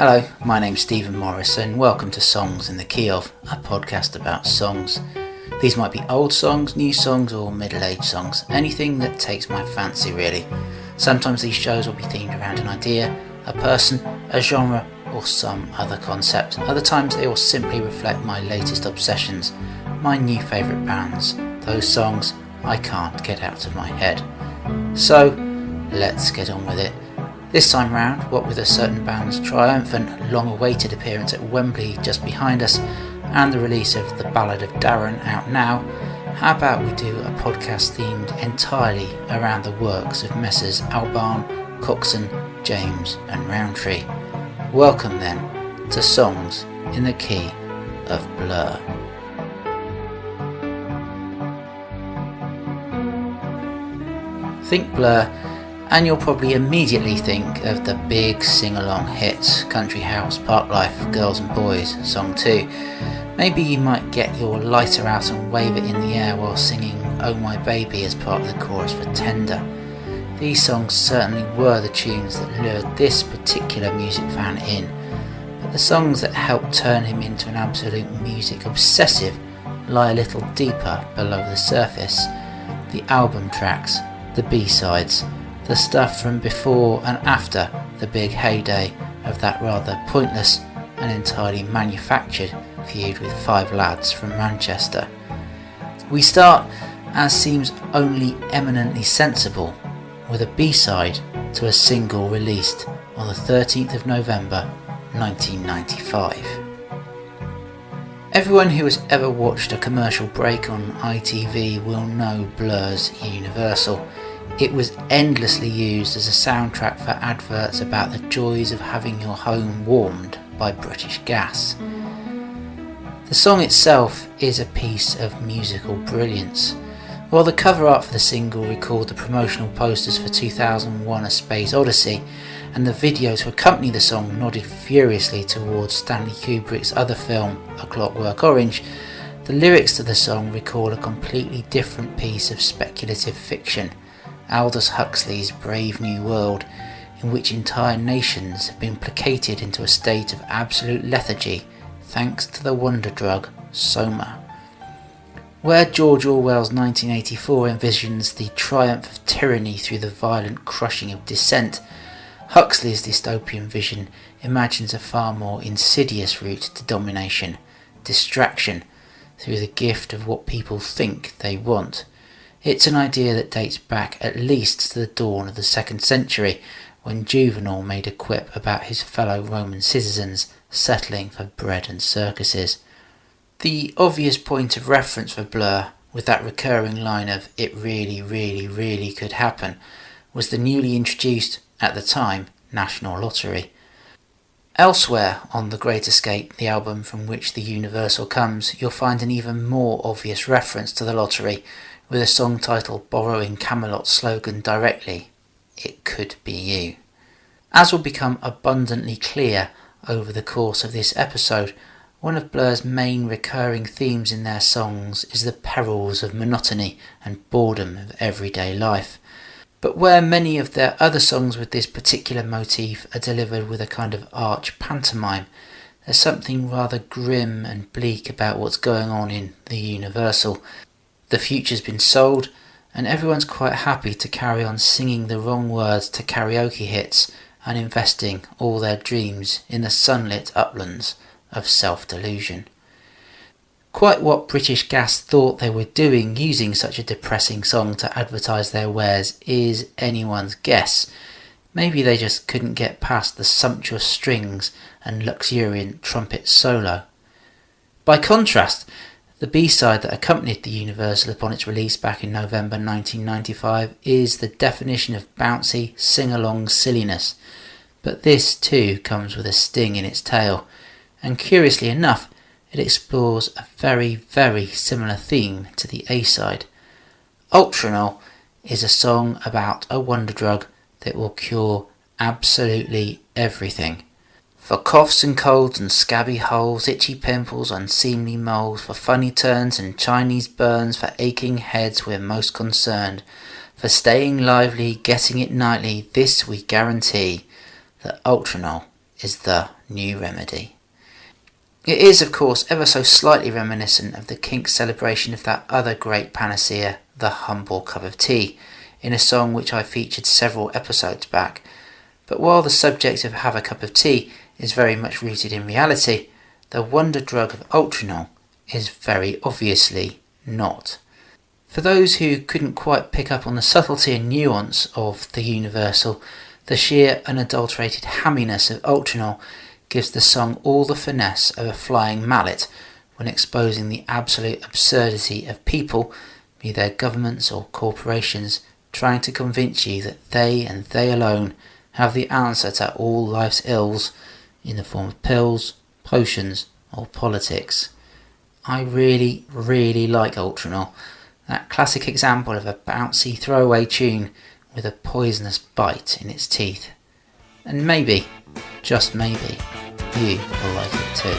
Hello, my name's Stephen Morris and welcome to Songs in the Key of, a podcast about songs. These might be old songs, new songs or middle-aged songs, anything that takes my fancy really. Sometimes these shows will be themed around an idea, a person, a genre or some other concept. Other times they will simply reflect my latest obsessions, my new favourite bands, those songs I can't get out of my head. So, let's get on with it. This time round, what with a certain band's triumphant, long-awaited appearance at Wembley just behind us, and the release of The Ballad of Darren out now, how about we do a podcast themed entirely around the works of Mssrs Albarn, Coxon, James and Rowntree. Welcome then to Songs in the Key of Blur. Think Blur and you'll probably immediately think of the big sing-along hits, Country House, Park Life, Girls and Boys, Song 2. Maybe you might get your lighter out and wave it in the air while singing Oh My Baby as part of the chorus for Tender. These songs certainly were the tunes that lured this particular music fan in, but the songs that helped turn him into an absolute music obsessive lie a little deeper below the surface. The album tracks, the B-sides, the stuff from before and after the big heyday of that rather pointless and entirely manufactured feud with five lads from Manchester. We start, as seems only eminently sensible, with a B-side to a single released on the 13th of November 1995. Everyone who has ever watched a commercial break on ITV will know Blur's Universal. It was endlessly used as a soundtrack for adverts about the joys of having your home warmed by British Gas. The song itself is a piece of musical brilliance. While the cover art for the single recalled the promotional posters for 2001 A Space Odyssey, and the video to accompany the song nodded furiously towards Stanley Kubrick's other film, A Clockwork Orange, the lyrics to the song recall a completely different piece of speculative fiction, Aldous Huxley's Brave New World, in which entire nations have been placated into a state of absolute lethargy thanks to the wonder drug Soma. Where George Orwell's 1984 envisions the triumph of tyranny through the violent crushing of dissent, Huxley's dystopian vision imagines a far more insidious route to domination, distraction, through the gift of what people think they want. It's an idea that dates back at least to the dawn of the 2nd century, when Juvenal made a quip about his fellow Roman citizens settling for bread and circuses. The obvious point of reference for Blur, with that recurring line of "it really, really, really could happen," was the newly introduced, at the time, National Lottery. Elsewhere on The Great Escape, the album from which the Universal comes, you'll find an even more obvious reference to the lottery, with a song title borrowing Camelot's slogan directly, "It Could Be You." As will become abundantly clear over the course of this episode, one of Blur's main recurring themes in their songs is the perils of monotony and boredom of everyday life. But where many of their other songs with this particular motif are delivered with a kind of arch pantomime, there's something rather grim and bleak about what's going on in the Universal. The future's been sold, and everyone's quite happy to carry on singing the wrong words to karaoke hits and investing all their dreams in the sunlit uplands of self-delusion. Quite what British Gas thought they were doing using such a depressing song to advertise their wares is anyone's guess. Maybe they just couldn't get past the sumptuous strings and luxuriant trumpet solo. By contrast, the B-side that accompanied the Universal upon its release back in November 1995 is the definition of bouncy, sing-along silliness. But this too comes with a sting in its tail, and curiously enough, it explores a very, very similar theme to the A-side. Ultranol is a song about a wonder drug that will cure absolutely everything. For coughs and colds and scabby holes, itchy pimples, unseemly moles, for funny turns and Chinese burns, for aching heads we're most concerned. For staying lively, getting it nightly, this we guarantee, that Ultranol is the new remedy. It is, of course, ever so slightly reminiscent of the Kinks' celebration of that other great panacea, the humble cup of tea, in a song which I featured several episodes back. But while the subject of Have a Cup of Tea is very much rooted in reality, the wonder drug of Ultranol is very obviously not. For those who couldn't quite pick up on the subtlety and nuance of the universal, the sheer unadulterated hamminess of Ultranol gives the song all the finesse of a flying mallet when exposing the absolute absurdity of people, be they governments or corporations, trying to convince you that they and they alone have the answer to all life's ills in the form of pills, potions or politics. I really, really like Ultranol, that classic example of a bouncy throwaway tune with a poisonous bite in its teeth. And maybe, just maybe, you will like it too.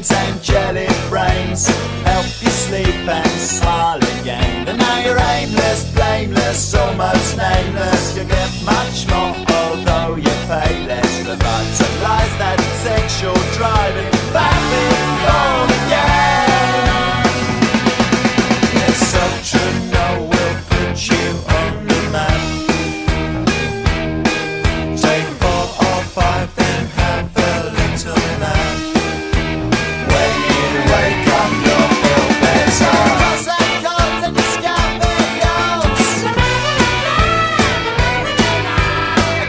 And jelly brains help you sleep and smile again. And now you're aimless, blameless, almost nameless. You get much more, although you pay less. Revitalize that sexual driving, babbling all again. Yes, Ultranol will put you on the map. Take 4 or 5, then have a little nap. Wake up, you'll feel better. Cross that cards and discount videos.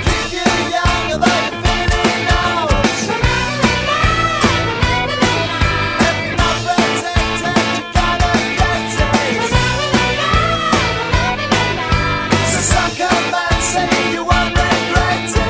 Keep you young, although you're feeling old. If you're not protected, you gotta get it. So suck up and say you won't regret it.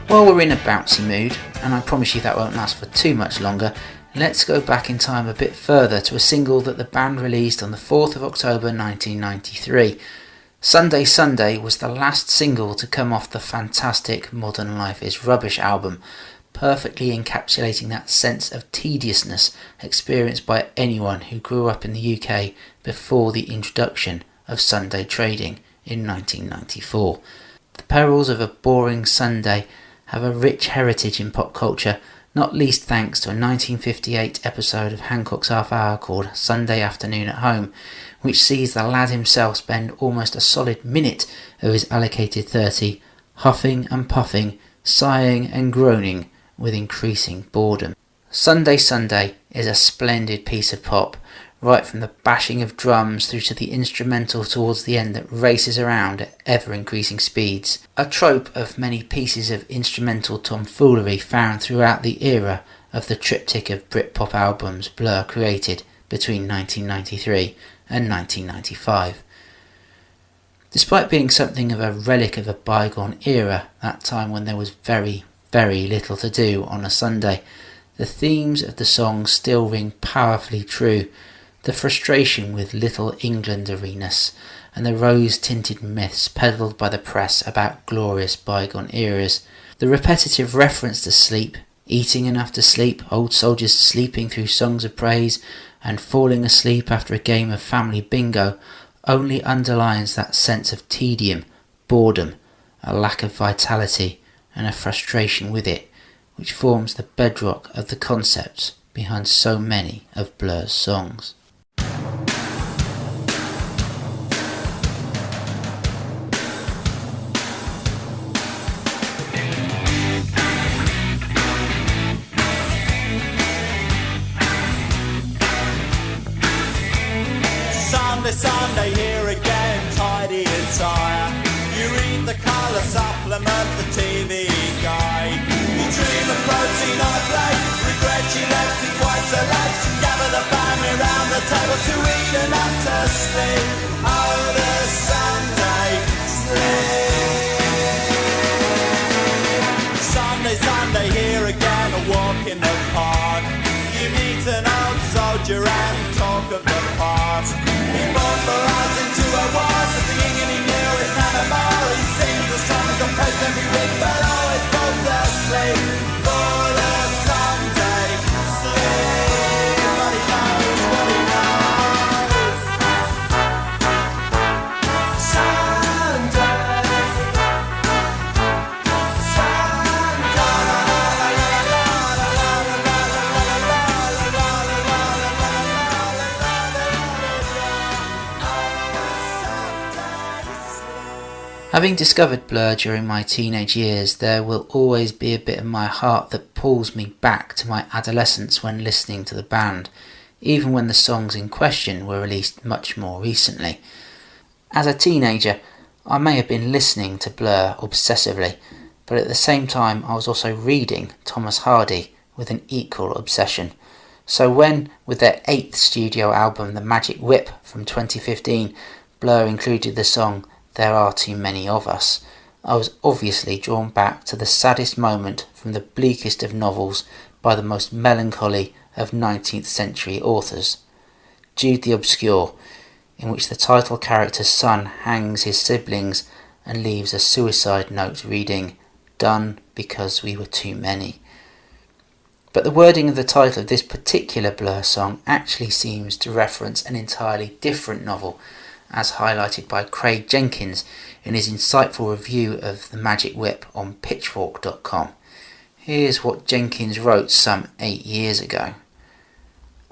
While we're in a bouncy mood, and I promise you that won't last for too much longer, let's go back in time a bit further to a single that the band released on the 4th of October 1993. Sunday Sunday was the last single to come off the fantastic Modern Life is Rubbish album, perfectly encapsulating that sense of tediousness experienced by anyone who grew up in the UK before the introduction of Sunday trading in 1994. The perils of a boring Sunday have a rich heritage in pop culture, not least thanks to a 1958 episode of Hancock's Half Hour called Sunday Afternoon at Home, which sees the lad himself spend almost a solid minute of his allocated 30 huffing and puffing, sighing and groaning with increasing boredom. Sunday Sunday is a splendid piece of pop, right from the bashing of drums through to the instrumental towards the end that races around at ever-increasing speeds. A trope of many pieces of instrumental tomfoolery found throughout the era of the triptych of Britpop albums Blur created between 1993 and 1995. Despite being something of a relic of a bygone era, that time when there was very, very little to do on a Sunday, the themes of the song still ring powerfully true. The frustration with Little Englandariness and the rose-tinted myths peddled by the press about glorious bygone eras. The repetitive reference to sleep, eating enough to sleep, old soldiers sleeping through songs of praise and falling asleep after a game of family bingo only underlines that sense of tedium, boredom, a lack of vitality and a frustration with it, which forms the bedrock of the concepts behind so many of Blur's songs. Sunday, here again, tidy attire. You read the colour supplement, the TV guide. You dream of protein on a plate, regret you left it quite so late. Gather the family round the table to eat enough to sleep. Oh, the sun future and talk of the past. He fought for us into a war, so singing and he knew it's none of more. He sings as strong as a post every week, but always falls asleep for the someday sleep. But he knows what he knows. Someday. Having discovered Blur during my teenage years, there will always be a bit of my heart that pulls me back to my adolescence when listening to the band, even when the songs in question were released much more recently. As a teenager, I may have been listening to Blur obsessively, but at the same time I was also reading Thomas Hardy with an equal obsession. So when, with their 8th studio album The Magic Whip from 2015, Blur included the song There Are Too Many of Us, I was obviously drawn back to the saddest moment from the bleakest of novels by the most melancholy of 19th century authors, Jude the Obscure, in which the title character's son hangs his siblings and leaves a suicide note reading, "Done because we were too many." But the wording of the title of this particular Blur song actually seems to reference an entirely different novel, as highlighted by Craig Jenkins in his insightful review of The Magic Whip on pitchfork.com. Here's what Jenkins wrote some 8 years ago.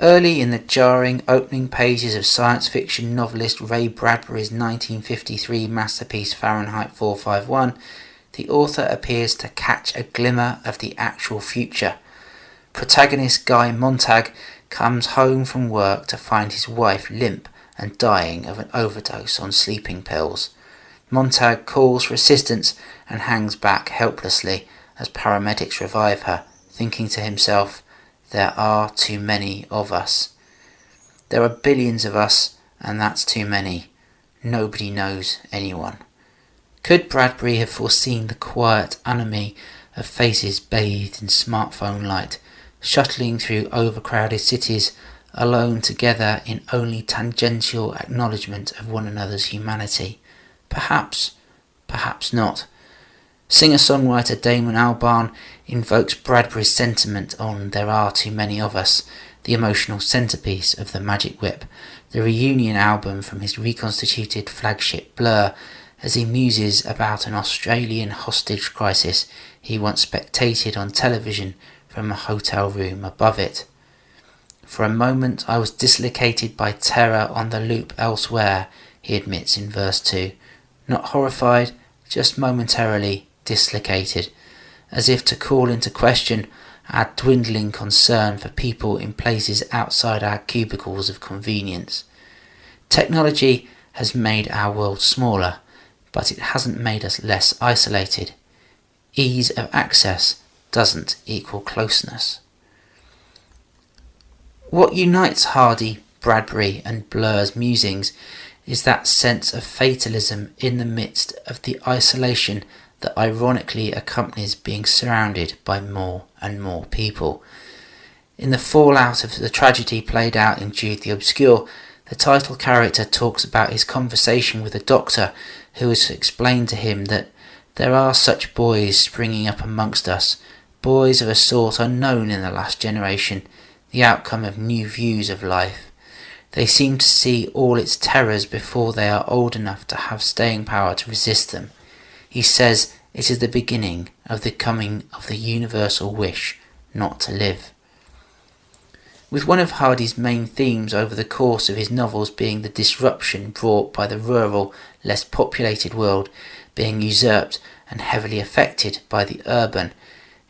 Early in the jarring opening pages of science fiction novelist Ray Bradbury's 1953 masterpiece Fahrenheit 451, the author appears to catch a glimmer of the actual future. Protagonist Guy Montag comes home from work to find his wife limp and dying of an overdose on sleeping pills. Montag calls for assistance and hangs back helplessly as paramedics revive her, thinking to himself, "There are too many of us. There are billions of us, and that's too many. Nobody knows anyone." Could Bradbury have foreseen the quiet anomie of faces bathed in smartphone light, shuttling through overcrowded cities, alone together in only tangential acknowledgement of one another's humanity? Perhaps, perhaps not. Singer-songwriter Damon Albarn invokes Bradbury's sentiment on There Are Too Many of Us, the emotional centrepiece of The Magic Whip, the reunion album from his reconstituted flagship Blur, as he muses about an Australian hostage crisis he once spectated on television from a hotel room above it. "For a moment I was dislocated by terror on the loop elsewhere," he admits in verse 2. "Not horrified, just momentarily dislocated, as if to call into question our dwindling concern for people in places outside our cubicles of convenience. Technology has made our world smaller, but it hasn't made us less isolated. Ease of access doesn't equal closeness." What unites Hardy, Bradbury and Blur's musings is that sense of fatalism in the midst of the isolation that ironically accompanies being surrounded by more and more people. In the fallout of the tragedy played out in Jude the Obscure, the title character talks about his conversation with a doctor who has explained to him that there are such boys springing up amongst us, boys of a sort unknown in the last generation, the outcome of new views of life. They seem to see all its terrors before they are old enough to have staying power to resist them. He says it is the beginning of the coming of the universal wish not to live. With one of Hardy's main themes over the course of his novels being the disruption brought by the rural, less populated world being usurped and heavily affected by the urban,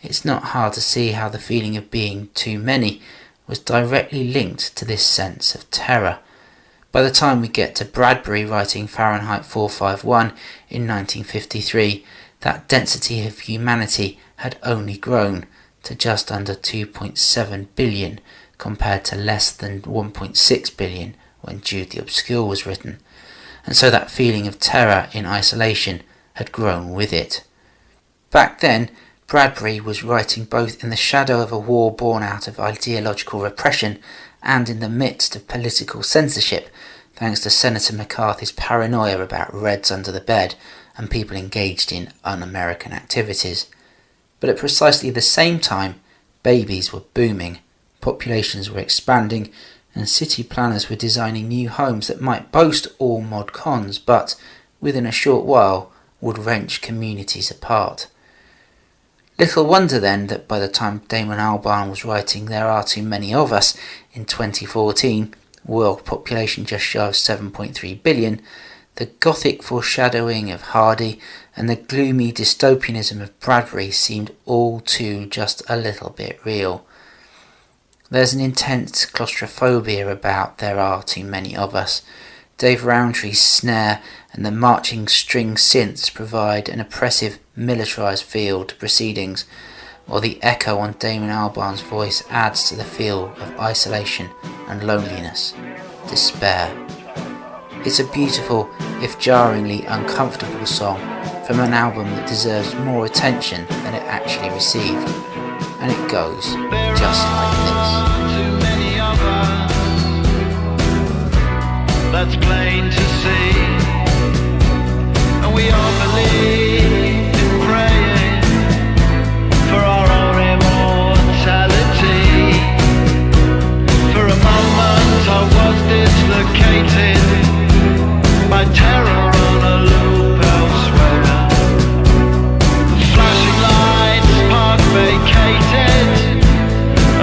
it's not hard to see how the feeling of being too many was directly linked to this sense of terror. By the time we get to Bradbury writing Fahrenheit 451 in 1953, that density of humanity had only grown to just under 2.7 billion compared to less than 1.6 billion when Jude the Obscure was written, and so that feeling of terror in isolation had grown with it. Back then, Bradbury was writing both in the shadow of a war born out of ideological repression and in the midst of political censorship, thanks to Senator McCarthy's paranoia about Reds under the bed and people engaged in un-American activities. But at precisely the same time, babies were booming, populations were expanding, and city planners were designing new homes that might boast all mod cons, but within a short while would wrench communities apart. Little wonder then that by the time Damon Albarn was writing There Are Too Many of Us in 2014, world population just shy of 7.3 billion, the gothic foreshadowing of Hardy and the gloomy dystopianism of Bradbury seemed all too just a little bit real. There's an intense claustrophobia about There Are Too Many of Us. Dave Rowntree's snare and the marching string synths provide an oppressive, militarised feel to proceedings, while the echo on Damon Albarn's voice adds to the feel of isolation and loneliness, despair. It's a beautiful, if jarringly uncomfortable song from an album that deserves more attention than it actually received, and it goes just like this. That's plain to see, and we all believe in praying for our own immortality. For a moment I was dislocated by terror on a loop elsewhere. The flashing lights, park vacated,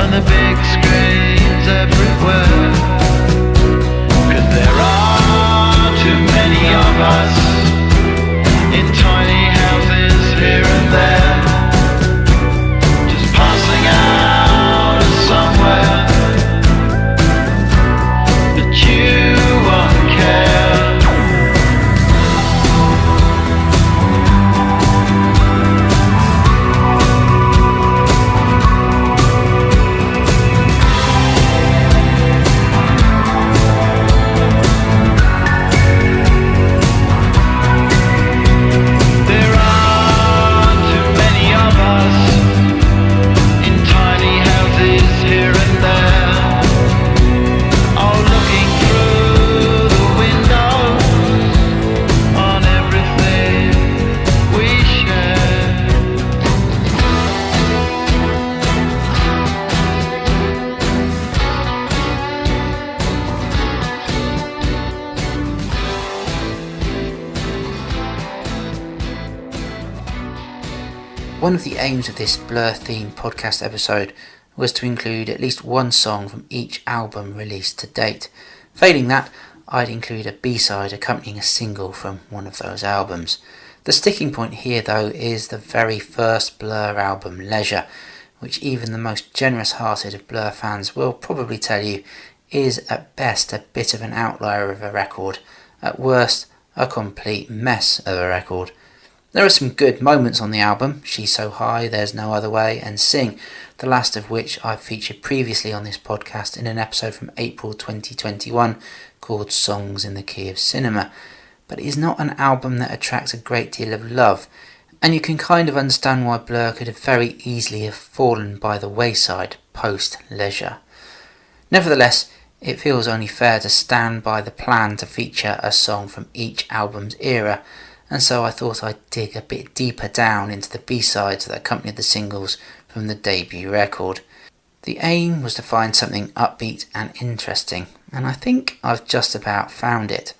and the big screens everywhere. There are too many of us in tiny houses here and there, just passing out of somewhere, but you won't care. One of the aims of this Blur-themed podcast episode was to include at least one song from each album released to date. Failing that, I'd include a B-side accompanying a single from one of those albums. The sticking point here, though, is the very first Blur album, Leisure, which even the most generous-hearted of Blur fans will probably tell you is at best a bit of an outlier of a record, at worst a complete mess of a record. There are some good moments on the album, She's So High, There's No Other Way and Sing, the last of which I've featured previously on this podcast in an episode from April 2021 called Songs in the Key of Cinema. But it is not an album that attracts a great deal of love, and you can kind of understand why Blur could have very easily have fallen by the wayside post-Leisure. Nevertheless, it feels only fair to stand by the plan to feature a song from each album's era, and so I thought I'd dig a bit deeper down into the B-sides that accompanied the singles from the debut record. The aim was to find something upbeat and interesting, and I think I've just about found it.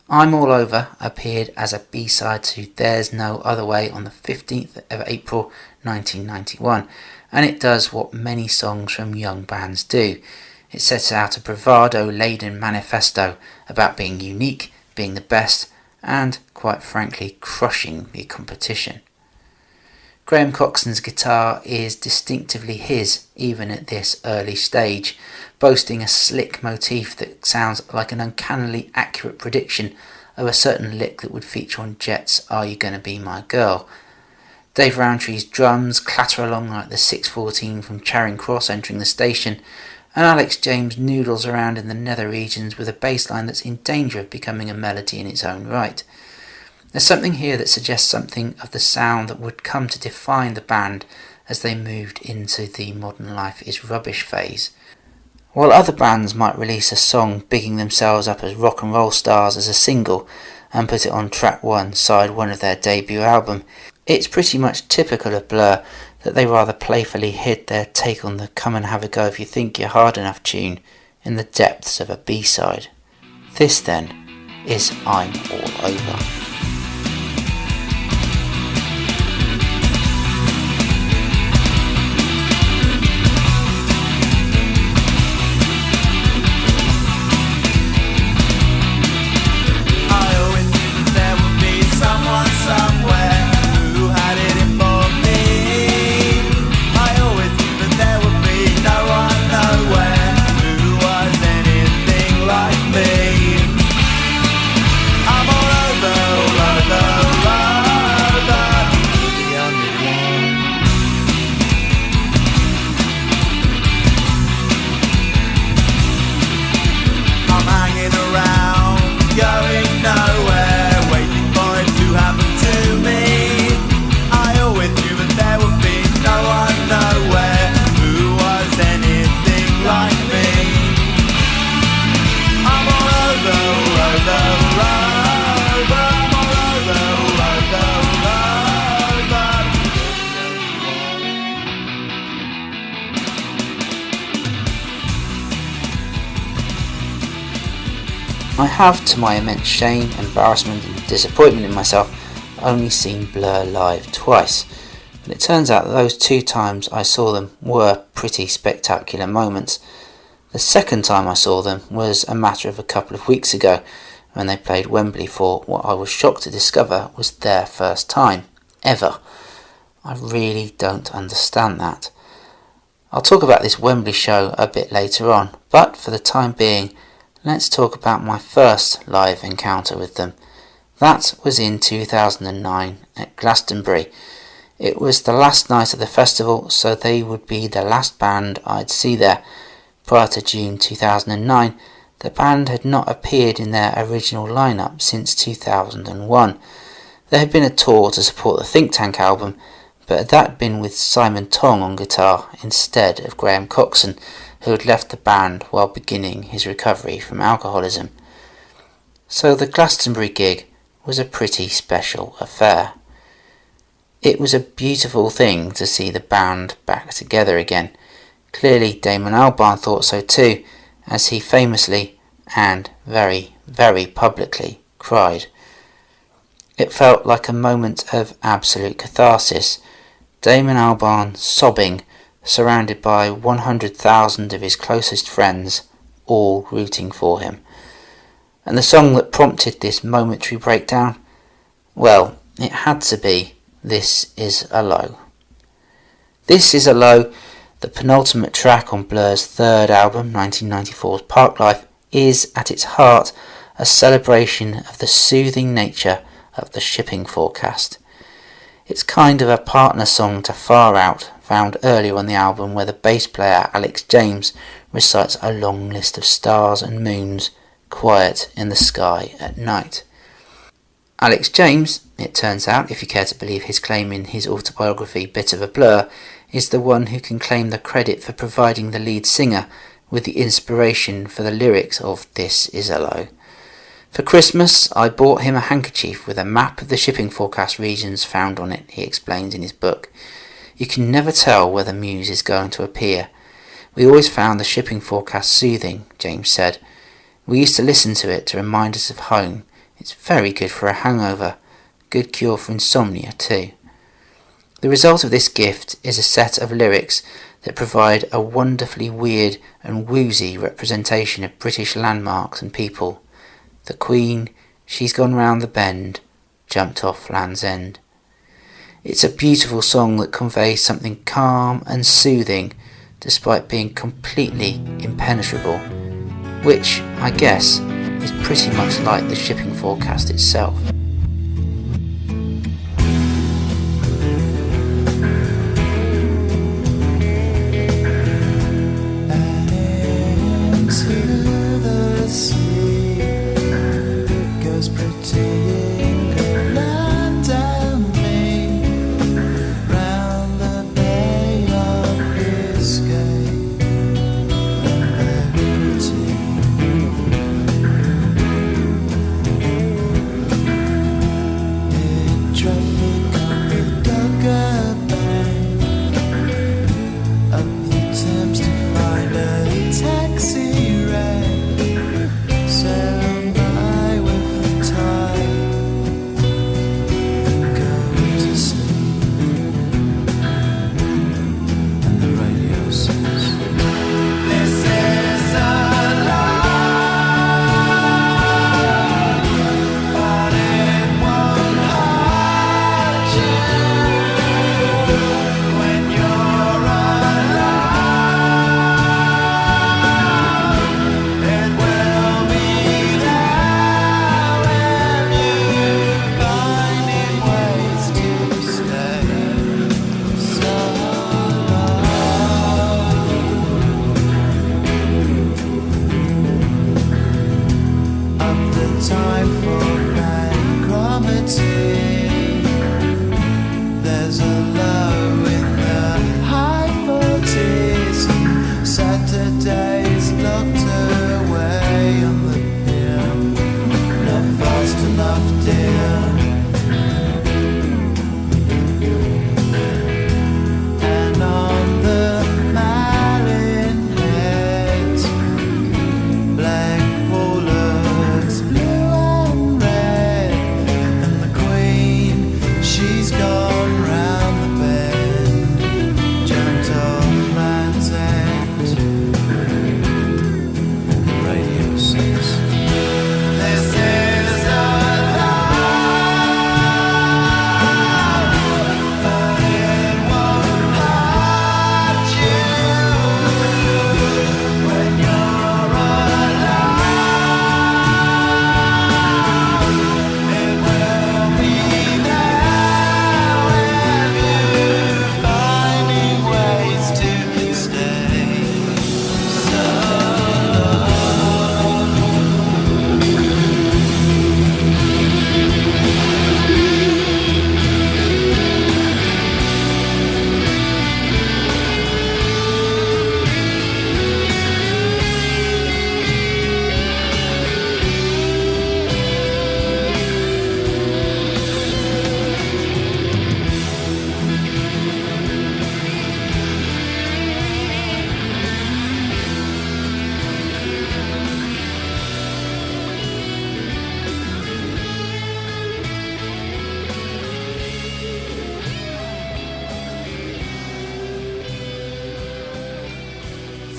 I'm All Over appeared as a B-side to There's No Other Way on the 15th of April 1991, and it does what many songs from young bands do. It sets out a bravado-laden manifesto about being unique, being the best, and, quite frankly, crushing the competition. Graham Coxon's guitar is distinctively his, even at this early stage, boasting a slick motif that sounds like an uncannily accurate prediction of a certain lick that would feature on Jet's Are You Gonna Be My Girl. Dave Rowntree's drums clatter along like the 614 from Charing Cross entering the station, and Alex James noodles around in the nether regions with a bass line that's in danger of becoming a melody in its own right. There's something here that suggests something of the sound that would come to define the band as they moved into the Modern Life is Rubbish phase. While other bands might release a song bigging themselves up as rock and roll stars as a single and put it on track 1, side 1 of their debut album, it's pretty much typical of Blur that they rather playfully hid their take on the Come and Have a Go If You Think You're Hard Enough tune in the depths of a B-side. This then is I'm All Over. I have, to my immense shame, embarrassment and disappointment in myself, only seen Blur live twice, but it turns out that those 2 times I saw them were pretty spectacular moments. The second time I saw them was a matter of a couple of weeks ago, when they played Wembley for what I was shocked to discover was their first time, ever. I really don't understand that. I'll talk about this Wembley show a bit later on, but for the time being, let's talk about my first live encounter with them. That was in 2009 at Glastonbury. It was the last night of the festival, so they would be the last band I'd see there. Prior to June 2009, the band had not appeared in their original lineup since 2001. There had been a tour to support the Think Tank album, but that had been with Simon Tong on guitar instead of Graham Coxon, who had left the band while beginning his recovery from alcoholism. So the Glastonbury gig was a pretty special affair. It was a beautiful thing to see the band back together again. Clearly Damon Albarn thought so too, as he famously and very, very publicly cried. It felt like a moment of absolute catharsis. Damon Albarn sobbing, surrounded by 100,000 of his closest friends, all rooting for him. And the song that prompted this momentary breakdown? Well, it had to be This Is a Low. This Is a Low, the penultimate track on Blur's third album, 1994's Parklife, is at its heart a celebration of the soothing nature of the shipping forecast. It's kind of a partner song to Far Out, found earlier on the album, where the bass player Alex James recites a long list of stars and moons quiet in the sky at night. Alex James, it turns out, if you care to believe his claim in his autobiography Bit of a Blur, is the one who can claim the credit for providing the lead singer with the inspiration for the lyrics of This Is a Low. For Christmas, I bought him a handkerchief with a map of the shipping forecast regions found on it, he explains in his book. You can never tell where the muse is going to appear. We always found the shipping forecast soothing, James said. We used to listen to it to remind us of home. It's very good for a hangover. Good cure for insomnia too. The result of this gift is a set of lyrics that provide a wonderfully weird and woozy representation of British landmarks and people. The Queen, she's gone round the bend, jumped off Land's End. It's a beautiful song that conveys something calm and soothing despite being completely impenetrable, which, I guess, is pretty much like the shipping forecast itself.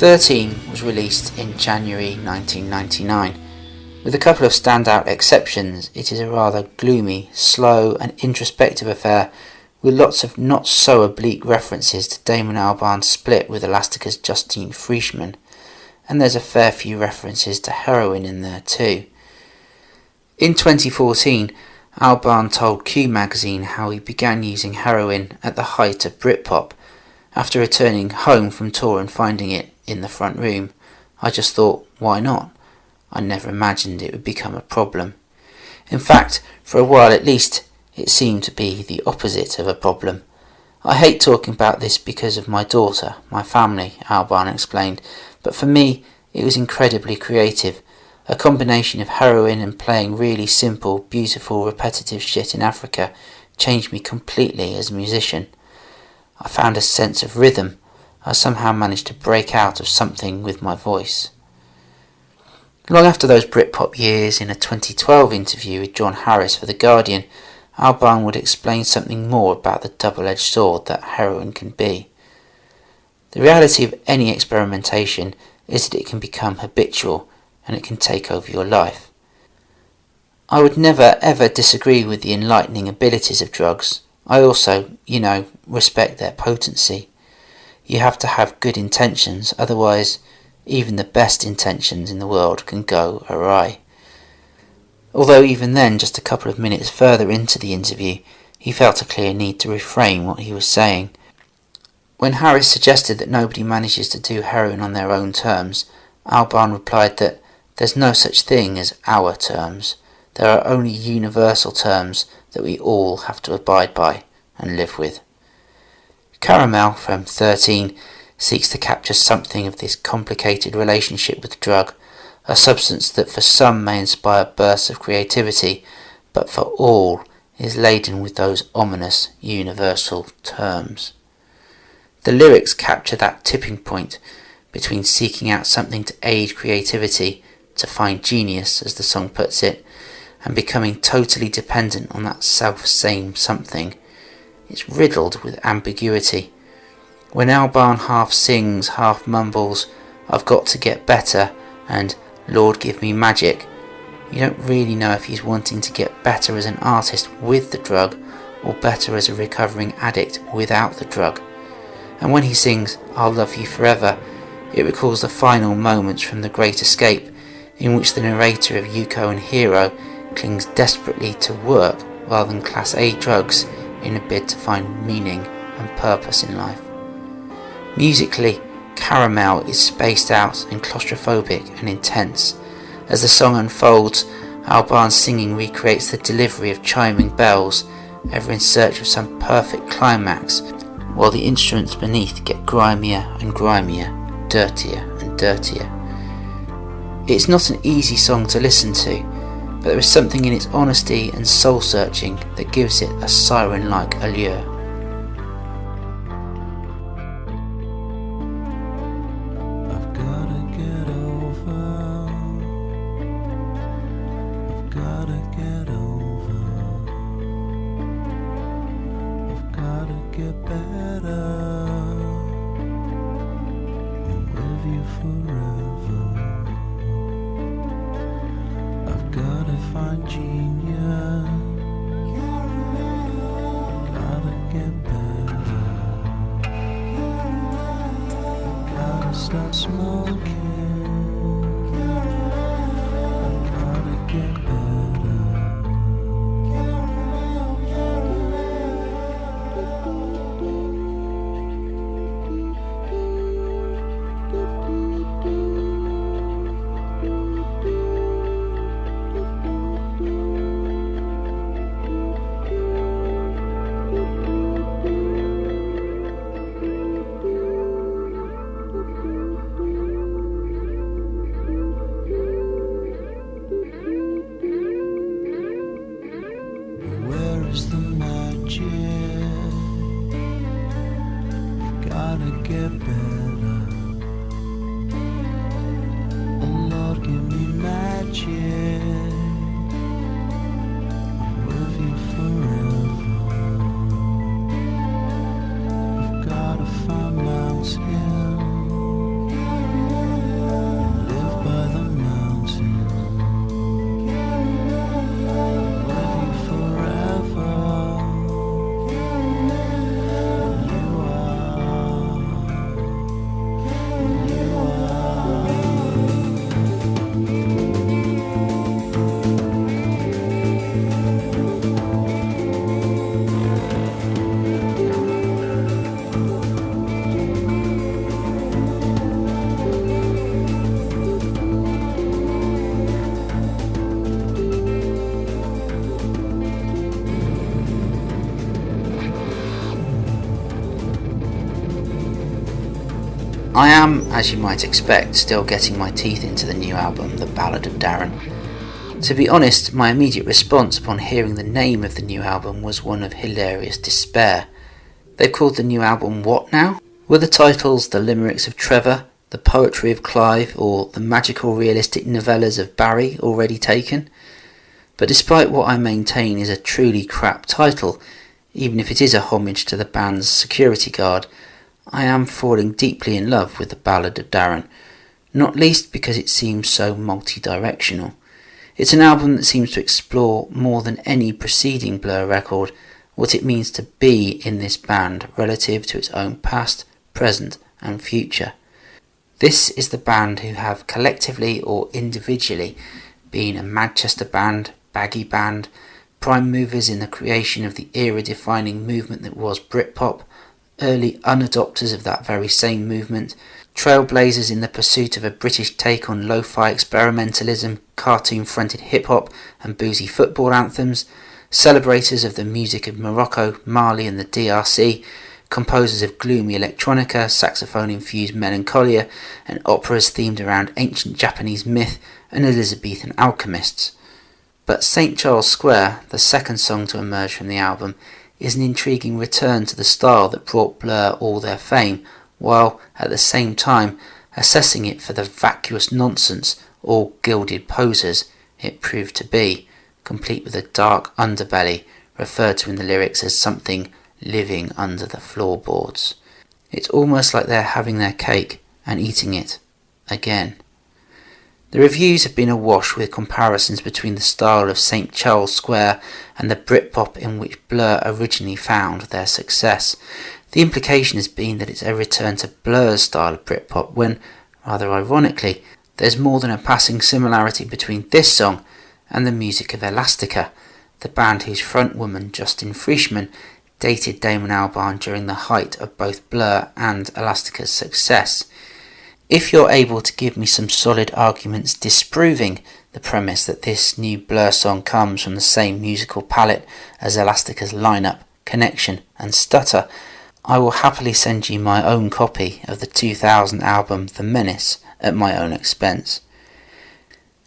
13 was released in January 1999. With a couple of standout exceptions, it is a rather gloomy, slow and introspective affair with lots of not so oblique references to Damon Albarn's split with Elastica's Justine Frischmann, and there's a fair few references to heroin in there too. In 2014, Albarn told Q magazine how he began using heroin at the height of Britpop. After returning home from tour and finding it in the front room, I just thought, why not? I never imagined it would become a problem. In fact, for a while at least, it seemed to be the opposite of a problem. I hate talking about this because of my daughter, my family, Albarn explained, but for me it was incredibly creative. A combination of heroin and playing really simple, beautiful, repetitive shit in Africa changed me completely as a musician. I found a sense of rhythm. I somehow managed to break out of something with my voice. Long after those Britpop years, in a 2012 interview with John Harris for The Guardian, Albarn would explain something more about the double-edged sword that heroin can be. The reality of any experimentation is that it can become habitual and it can take over your life. I would never ever disagree with the enlightening abilities of drugs. I also, respect their potency. You have to have good intentions, otherwise even the best intentions in the world can go awry. Although even then, just a couple of minutes further into the interview, he felt a clear need to reframe what he was saying. When Harris suggested that nobody manages to do heroin on their own terms, Albarn replied that there's no such thing as our terms. There are only universal terms that we all have to abide by and live with. Caramel from 13 seeks to capture something of this complicated relationship with drug, a substance that for some may inspire bursts of creativity, but for all is laden with those ominous universal terms. The lyrics capture that tipping point between seeking out something to aid creativity, to find genius as the song puts it, and becoming totally dependent on that self-same something. It's riddled with ambiguity. When Albarn half sings, half mumbles, "I've got to get better," and "Lord give me magic," you don't really know if he's wanting to get better as an artist with the drug or better as a recovering addict without the drug. And when he sings "I'll love you forever," it recalls the final moments from The Great Escape, in which the narrator of Yuko and Hero clings desperately to work rather than Class A drugs in a bid to find meaning and purpose in life. Musically, Caramel is spaced out and claustrophobic and intense. As the song unfolds, Albarn's singing recreates the delivery of chiming bells, ever in search of some perfect climax, while the instruments beneath get grimier and grimier, dirtier and dirtier. It's not an easy song to listen to, but there is something in its honesty and soul-searching that gives it a siren-like allure. Start smoking. I've gotta get better. Get better. Oh Lord, give me magic. I'm with you forever. I've gotta find mountains. I am, as you might expect, still getting my teeth into the new album, The Ballad of Darren. To be honest, my immediate response upon hearing the name of the new album was one of hilarious despair. They've called the new album what now? Were the titles The Limericks of Trevor, The Poetry of Clive, or The Magical Realistic Novellas of Barry already taken? But despite what I maintain is a truly crap title, even if it is a homage to the band's security guard, I am falling deeply in love with The Ballad of Darren, not least because it seems so multi-directional. It's an album that seems to explore more than any preceding Blur record what it means to be in this band relative to its own past, present and future. This is the band who have collectively or individually been a Manchester band, baggy band, prime movers in the creation of the era-defining movement that was Britpop, early unadopters of that very same movement, trailblazers in the pursuit of a British take on lo-fi experimentalism, cartoon-fronted hip-hop and boozy football anthems, celebrators of the music of Morocco, Mali and the DRC, composers of gloomy electronica, saxophone-infused melancholia and operas themed around ancient Japanese myth and Elizabethan alchemists. But St. Charles Square, the second song to emerge from the album, is an intriguing return to the style that brought Blur all their fame, while at the same time assessing it for the vacuous nonsense, all gilded posers, it proved to be, complete with a dark underbelly referred to in the lyrics as something living under the floorboards. It's almost like they're having their cake and eating it again. The reviews have been awash with comparisons between the style of St. Charles Square and the Britpop in which Blur originally found their success. The implication has been that it's a return to Blur's style of Britpop when, rather ironically, there's more than a passing similarity between this song and the music of Elastica, the band whose frontwoman Justin Frischmann dated Damon Albarn during the height of both Blur and Elastica's success. If you're able to give me some solid arguments disproving the premise that this new Blur song comes from the same musical palette as Elastica's lineup, connection and stutter, I will happily send you my own copy of the 2000 album The Menace at my own expense.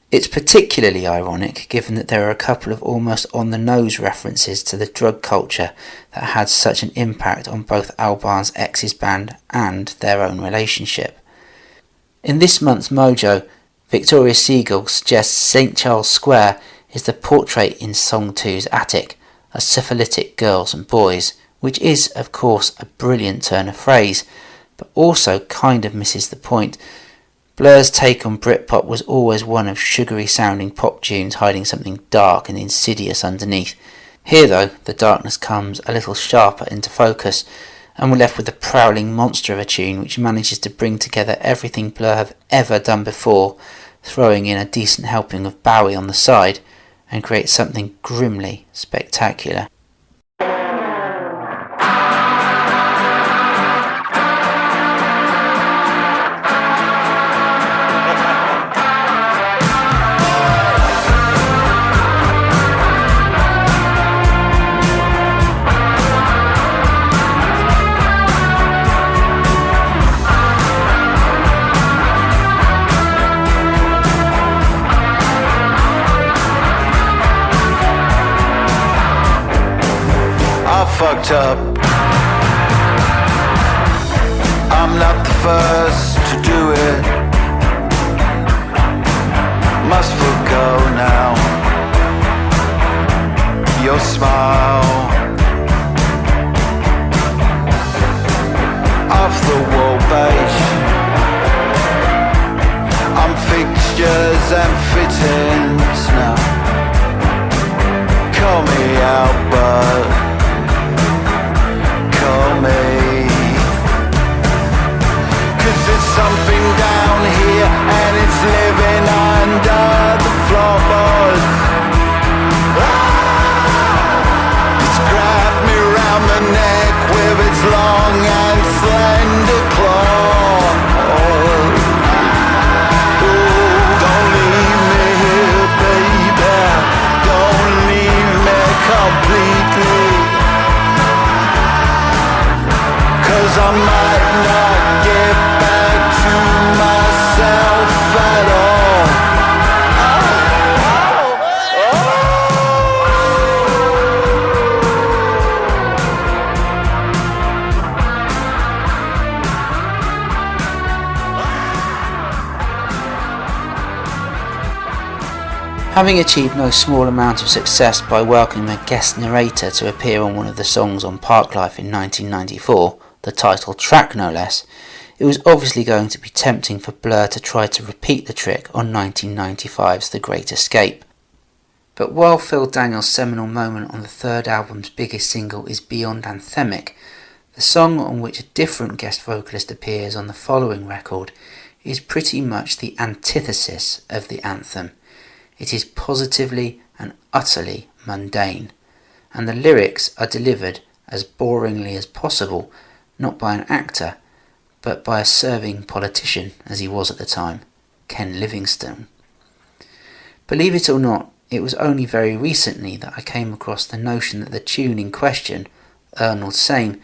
It's particularly ironic given that there are a couple of almost on-the-nose references to the drug culture that had such an impact on both Albarn's ex's band and their own relationship. In this month's Mojo, Victoria Seagull suggests St. Charles Square is the portrait in Song 2's attic of syphilitic girls and boys, which is, of course, a brilliant turn of phrase, but also kind of misses the point. Blur's take on Britpop was always one of sugary-sounding pop tunes hiding something dark and insidious underneath. Here, though, the darkness comes a little sharper into focus, and we're left with a prowling monster of a tune which manages to bring together everything Blur have ever done before, throwing in a decent helping of Bowie on the side, and create something grimly spectacular. Fucked up. I'm not the first to do it. Must forgo now. Your smile off the wall beige. I'm fixtures and fittings now. Call me out, but me, 'cause there's something down here and it's living under the floorboards. It's grabbed me round the neck with its long and slender claws. Don't leave me here, baby. Don't leave me completely. 'Cause I might not get back Having achieved no small amount of success by welcoming a guest narrator to appear on one of the songs on Parklife in 1994, the title track no less, it was obviously going to be tempting for Blur to try to repeat the trick on 1995's The Great Escape. But while Phil Daniels' seminal moment on the third album's biggest single is beyond anthemic, the song on which a different guest vocalist appears on the following record is pretty much the antithesis of the anthem. It is positively and utterly mundane, and the lyrics are delivered as boringly as possible, not by an actor, but by a serving politician, as he was at the time, Ken Livingstone. Believe it or not, it was only very recently that I came across the notion that the tune in question, Arnold Same,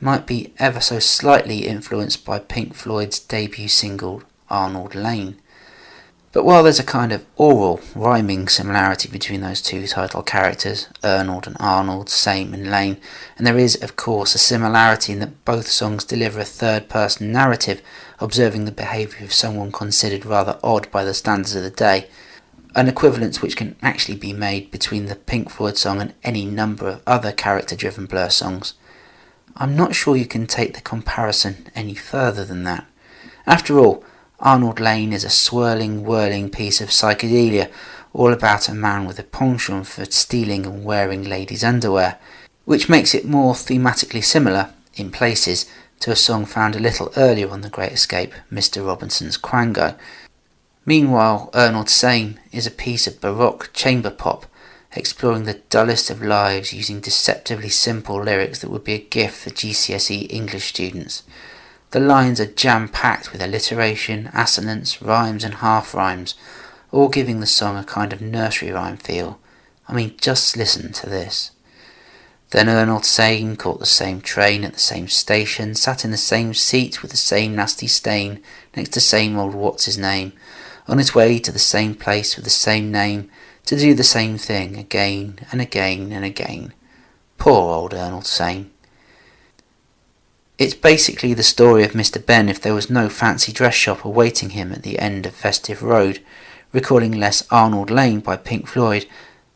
might be ever so slightly influenced by Pink Floyd's debut single Arnold Lane. But while there's a kind of oral, rhyming similarity between those two title characters, Arnold and Arnold, Same and Lane, and there is of course a similarity in that both songs deliver a third-person narrative observing the behaviour of someone considered rather odd by the standards of the day, an equivalence which can actually be made between the Pink Floyd song and any number of other character-driven Blur songs. I'm not sure you can take the comparison any further than that. After all, Arnold Lane is a swirling, whirling piece of psychedelia, all about a man with a penchant for stealing and wearing ladies' underwear, which makes it more thematically similar, in places, to a song found a little earlier on The Great Escape, Mr. Robinson's Quango. Meanwhile, Arnold Same is a piece of baroque chamber pop, exploring the dullest of lives using deceptively simple lyrics that would be a gift for GCSE English students. The lines are jam-packed with alliteration, assonance, rhymes and half-rhymes, all giving the song a kind of nursery rhyme feel. I mean, just listen to this. Then Arnold Same caught the same train at the same station, sat in the same seat with the same nasty stain, next to same old what's-his-name, on his way to the same place with the same name, to do the same thing again and again and again. Poor old Arnold Same. It's basically the story of Mr. Ben if there was no fancy dress shop awaiting him at the end of Festive Road, recalling less Arnold Lane by Pink Floyd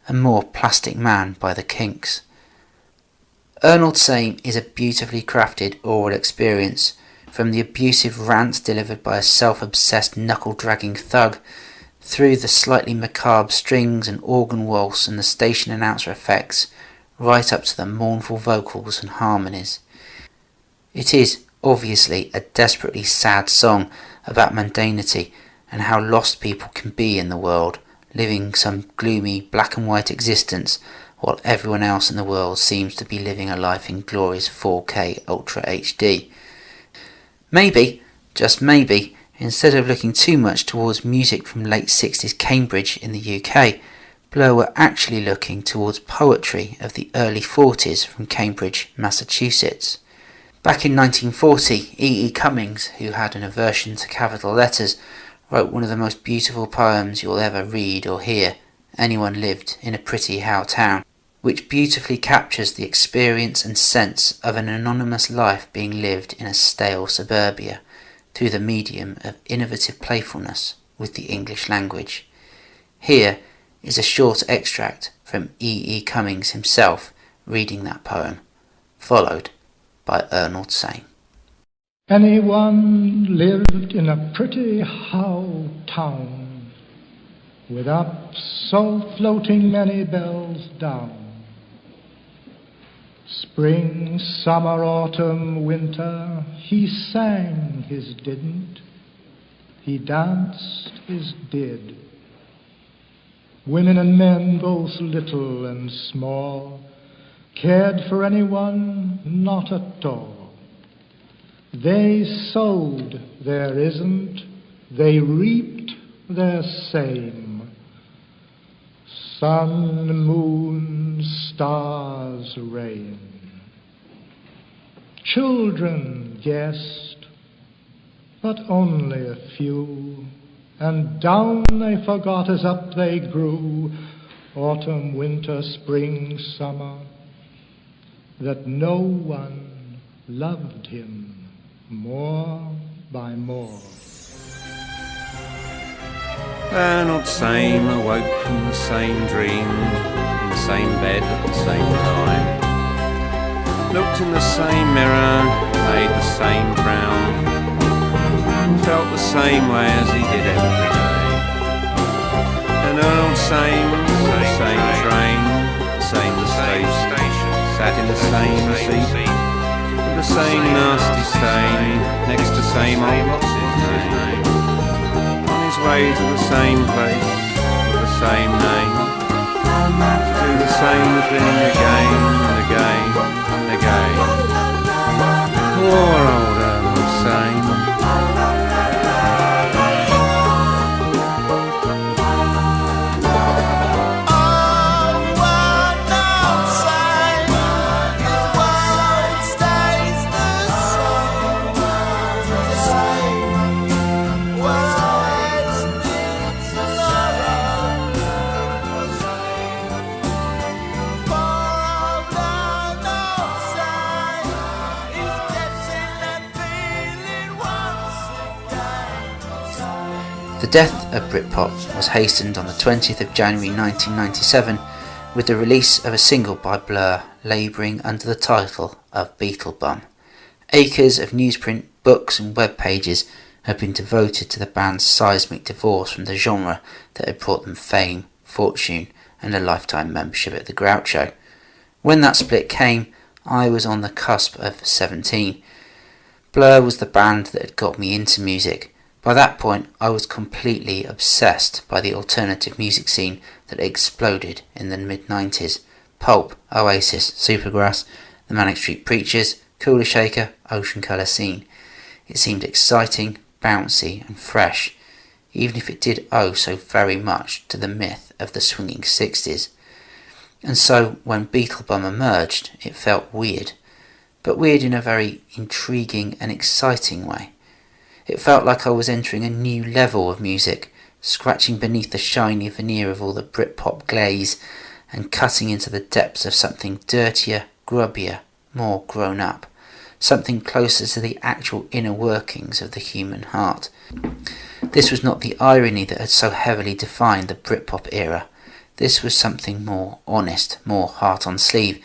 and more Plastic Man by the Kinks. Arnold Same is a beautifully crafted oral experience, from the abusive rant delivered by a self-obsessed knuckle-dragging thug, through the slightly macabre strings and organ waltz and the station announcer effects, right up to the mournful vocals and harmonies. It is, obviously, a desperately sad song about mundanity and how lost people can be in the world, living some gloomy black and white existence while everyone else in the world seems to be living a life in glorious 4K Ultra HD. Maybe, just maybe, instead of looking too much towards music from late 60s Cambridge in the UK, Blur were actually looking towards poetry of the early 40s from Cambridge, Massachusetts. Back in 1940, E. E. Cummings, who had an aversion to capital letters, wrote one of the most beautiful poems you'll ever read or hear, Anyone Lived in a Pretty How Town, which beautifully captures the experience and sense of an anonymous life being lived in a stale suburbia through the medium of innovative playfulness with the English language. Here is a short extract from E. E. Cummings himself reading that poem, followed by Arnold Same. Anyone lived in a pretty how town, with up so floating many bells down. Spring, summer, autumn, winter, he sang his didn't, he danced his did. Women and men, both little and small, cared for anyone, not at all. They sowed their isn't, they reaped their same. Sun, moon, stars, rain. Children guessed, but only a few, and down they forgot as up they grew, autumn, winter, spring, summer, that no one loved him more by more. Arnold same, awoke in the same dream, in the same bed at the same time. Looked in the same mirror, made the same frown, felt the same way as he did every day. And Arnold same, the same train, the same station, sat in the same seat, with the same nasty stain, next to same old what's his name, on his way to the same place, with the same name, to do the same thing again and again and again. Poor old Arnold same. The death of Britpop was hastened on the 20th of January 1997 with the release of a single by Blur labouring under the title of Beetlebum. Acres of newsprint, books and web pages have been devoted to the band's seismic divorce from the genre that had brought them fame, fortune and a lifetime membership at the Groucho. When that split came, I was on the cusp of 17. Blur was the band that had got me into music. By that point, I was completely obsessed by the alternative music scene that exploded in the mid-90s. Pulp, Oasis, Supergrass, the Manic Street Preachers, Cooler Shaker, Ocean Colour scene. It seemed exciting, bouncy and fresh, even if it did owe so very much to the myth of the swinging 60s. And so, when Beetlebum emerged, it felt weird, but weird in a very intriguing and exciting way. It felt like I was entering a new level of music, scratching beneath the shiny veneer of all the Britpop glaze and cutting into the depths of something dirtier, grubbier, more grown up, something closer to the actual inner workings of the human heart. This was not the irony that had so heavily defined the Britpop era. This was something more honest, more heart on sleeve.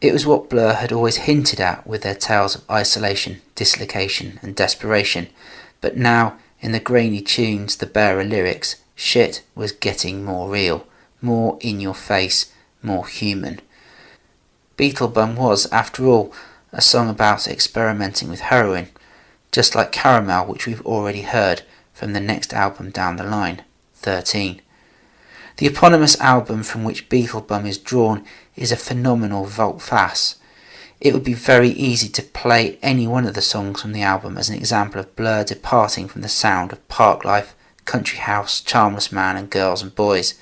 It was what Blur had always hinted at with their tales of isolation, dislocation and desperation, but now, in the grainy tunes, the barer lyrics, shit was getting more real, more in your face, more human. Beetlebum was, after all, a song about experimenting with heroin, just like Caramel, which we've already heard from the next album down the line, 13. The eponymous album from which Beetlebum is drawn is a phenomenal volte-face. It would be very easy to play any one of the songs from the album as an example of Blur departing from the sound of park life, country house, charmless man and girls and boys.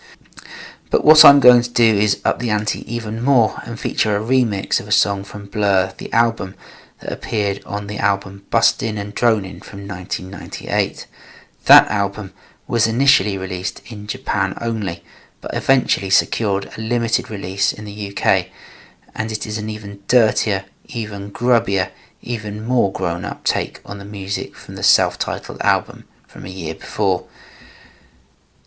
But what I'm going to do is up the ante even more and feature a remix of a song from Blur, the album, that appeared on the album Bustin' and Dronin' from 1998. That album was initially released in Japan only, but eventually secured a limited release in the UK, and it is an even dirtier, even grubbier, even more grown-up take on the music from the self-titled album from a year before.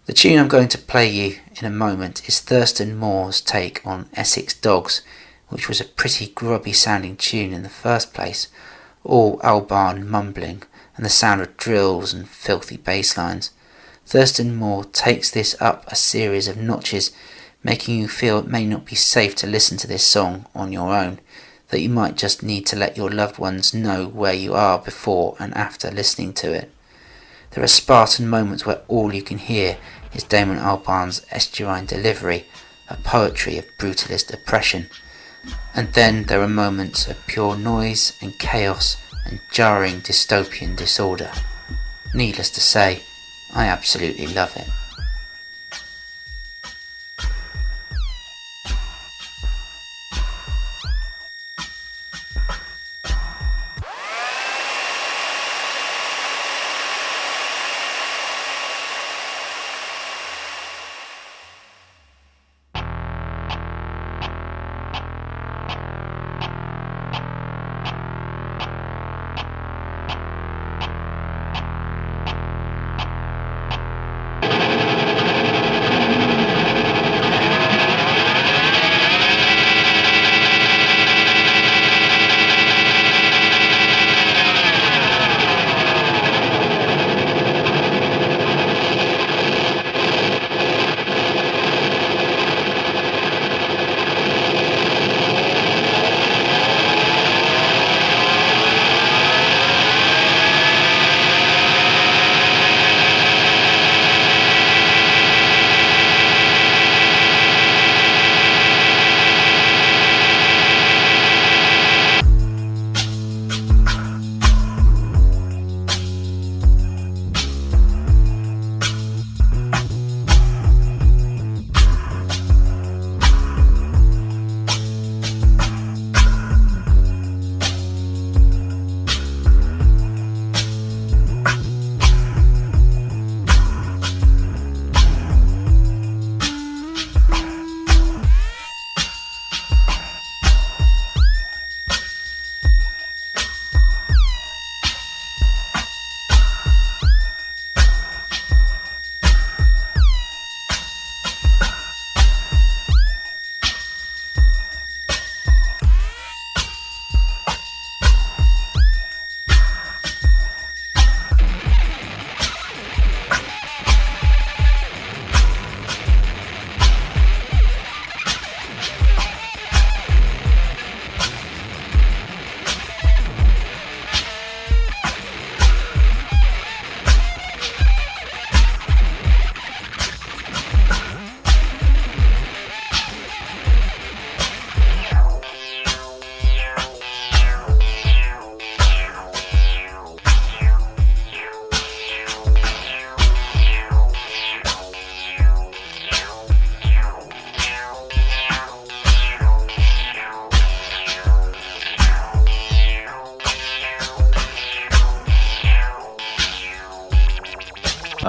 The tune I'm going to play you in a moment is Thurston Moore's take on Essex Dogs, which was a pretty grubby sounding tune in the first place, all Albarn mumbling and the sound of drills and filthy bass lines. Thurston Moore takes this up a series of notches, making you feel it may not be safe to listen to this song on your own, that you might just need to let your loved ones know where you are before and after listening to it. There are Spartan moments where all you can hear is Damon Albarn's estuarine delivery, a poetry of brutalist oppression. And then there are moments of pure noise and chaos and jarring dystopian disorder. Needless to say, I absolutely love it.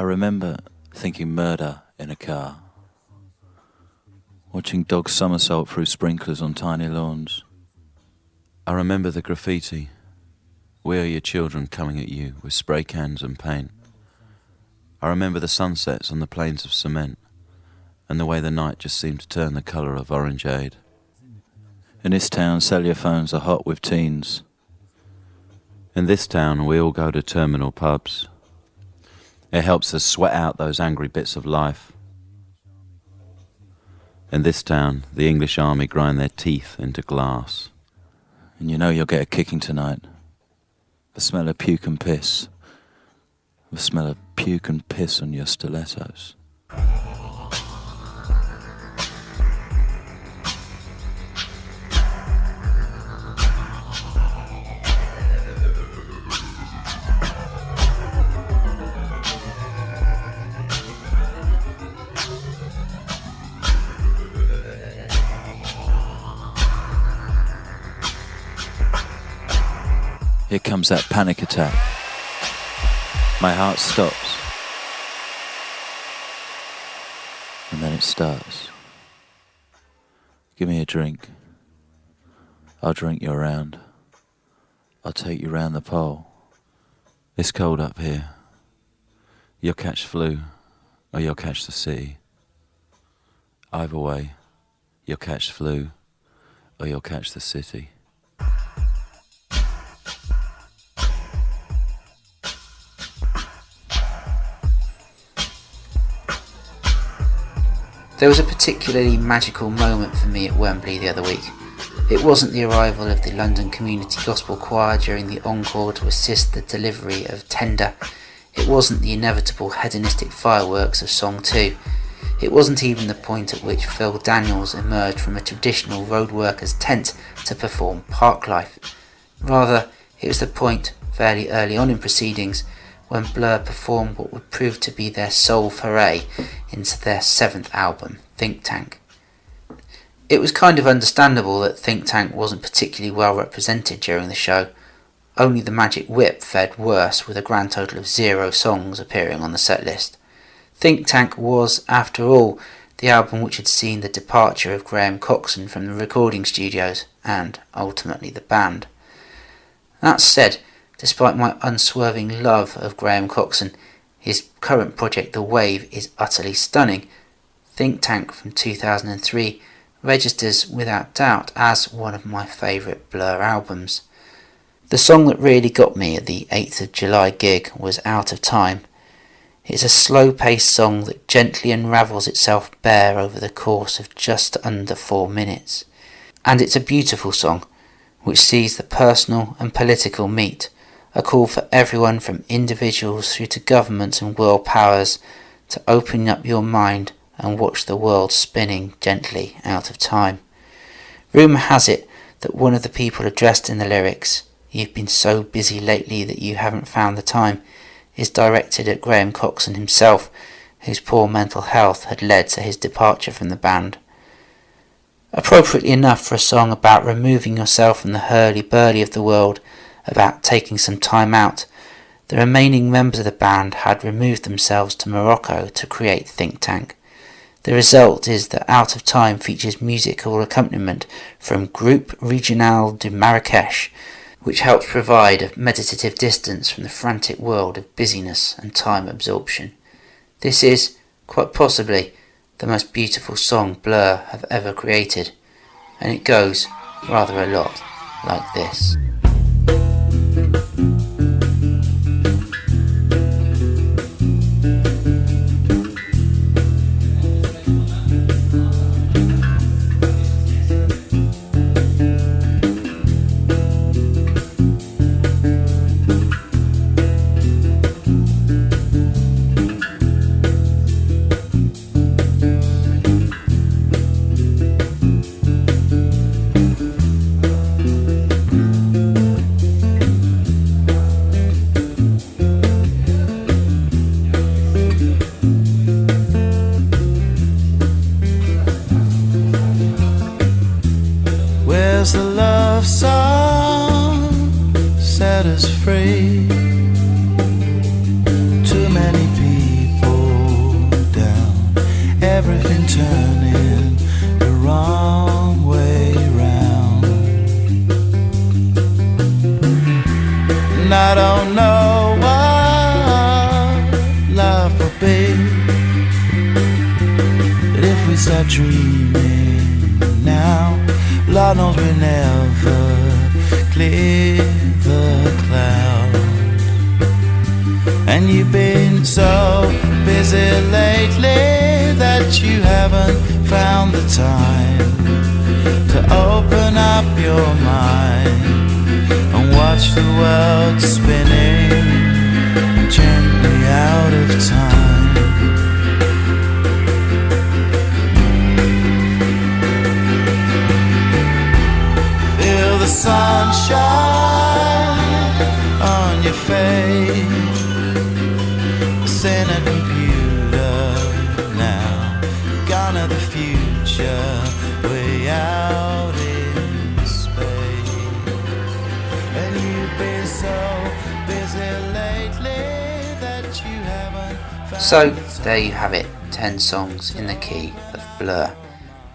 I remember thinking murder in a car, watching dogs somersault through sprinklers on tiny lawns. I remember the graffiti, "We are your children," coming at you with spray cans and paint. I remember the sunsets on the plains of cement, and the way the night just seemed to turn the colour of orangeade. In this town, cellular phones are hot with teens. In this town, we all go to terminal pubs. It helps us sweat out those angry bits of life. In this town, the English army grind their teeth into glass. And you know you'll get a kicking tonight. The smell of puke and piss. The smell of puke and piss on your stilettos. Here comes that panic attack. My heart stops. And then it starts. Give me a drink. I'll drink you around. I'll take you round the pole. It's cold up here. You'll catch flu, or you'll catch the sea. Either way, you'll catch flu, or you'll catch the city. There was a particularly magical moment for me at Wembley the other week. It wasn't the arrival of the London Community Gospel Choir during the encore to assist the delivery of Tender. It wasn't the inevitable hedonistic fireworks of Song 2. It wasn't even the point at which Phil Daniels emerged from a traditional road worker's tent to perform Park Life. Rather, it was the point, fairly early on in proceedings, when Blur performed what would prove to be their sole foray into their 7th album, Think Tank. It was kind of understandable that Think Tank wasn't particularly well represented during the show. Only the Magic Whip fared worse, with a grand total of 0 songs appearing on the set list. Think Tank was, after all, the album which had seen the departure of Graham Coxon from the recording studios, and ultimately the band. That said, despite my unswerving love of Graham Coxon, his current project The Wave is utterly stunning. Think Tank from 2003 registers without doubt as one of my favourite Blur albums. The song that really got me at the 8th of July gig was Out of Time. It's a slow-paced song that gently unravels itself bare over the course of just under 4 minutes. And it's a beautiful song, which sees the personal and political meet, a call for everyone from individuals through to governments and world powers to open up your mind and watch the world spinning gently out of time. Rumour has it that one of the people addressed in the lyrics, "You've been so busy lately that you haven't found the time," is directed at Graham Coxon himself, whose poor mental health had led to his departure from the band. Appropriately enough for a song about removing yourself from the hurly-burly of the world, about taking some time out, the remaining members of the band had removed themselves to Morocco to create Think Tank. The result is that Out of Time features musical accompaniment from Groupe Regional de Marrakech, which helps provide a meditative distance from the frantic world of busyness and time absorption. This is, quite possibly, the most beautiful song Blur have ever created, and it goes rather a lot like this. Where's the love song set us free? Too many And I don't know what love will be, but if we start dreaming now, Lord knows we'll never clear the clouds. And you've been so busy lately that you haven't found the time to open up your mind and watch the world spinning gently out of time. Feel the sunshine on your face. In a computer now, gone are the future, way out in space. And you've been so busy lately that you haven't found. So there you have it, 10 songs in the key of Blur.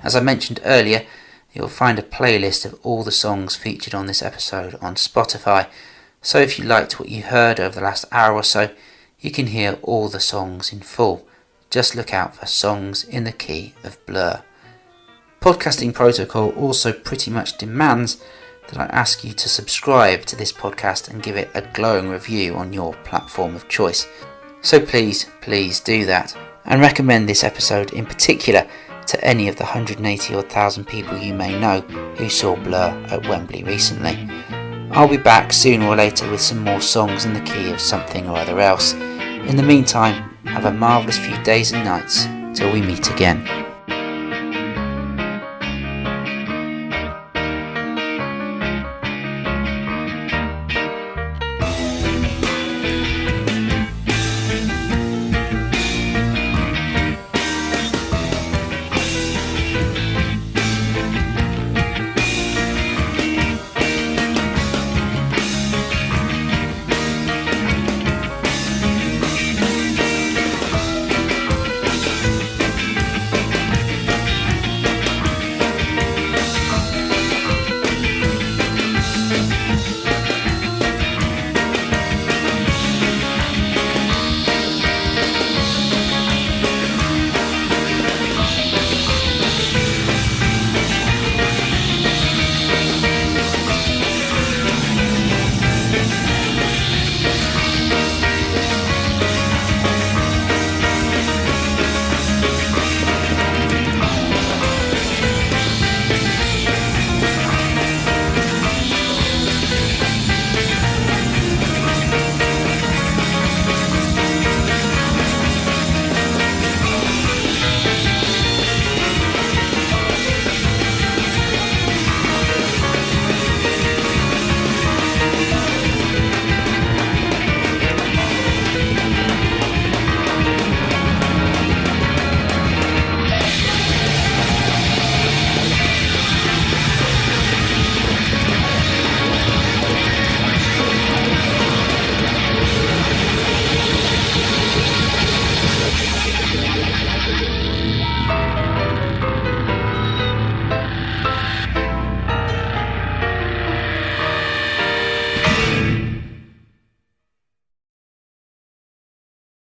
As I mentioned earlier, you'll find a playlist of all the songs featured on this episode on Spotify, so if you liked what you heard over the last hour or so, you can hear all the songs in full. Just look out for Songs in the Key of Blur. Podcasting protocol also pretty much demands that I ask you to subscribe to this podcast and give it a glowing review on your platform of choice. So please do that, and recommend this episode in particular to any of the 180,000 people you may know who saw Blur at Wembley recently. I'll be back sooner or later with some more songs in the key of something or other else. In the meantime, have a marvellous few days and nights till we meet again.